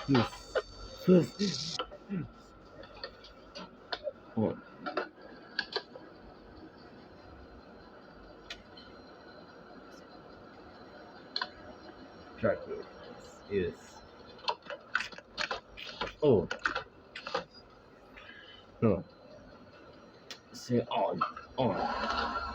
Yes. First. On. Tracker. Yes. Oh. No. Say on. On.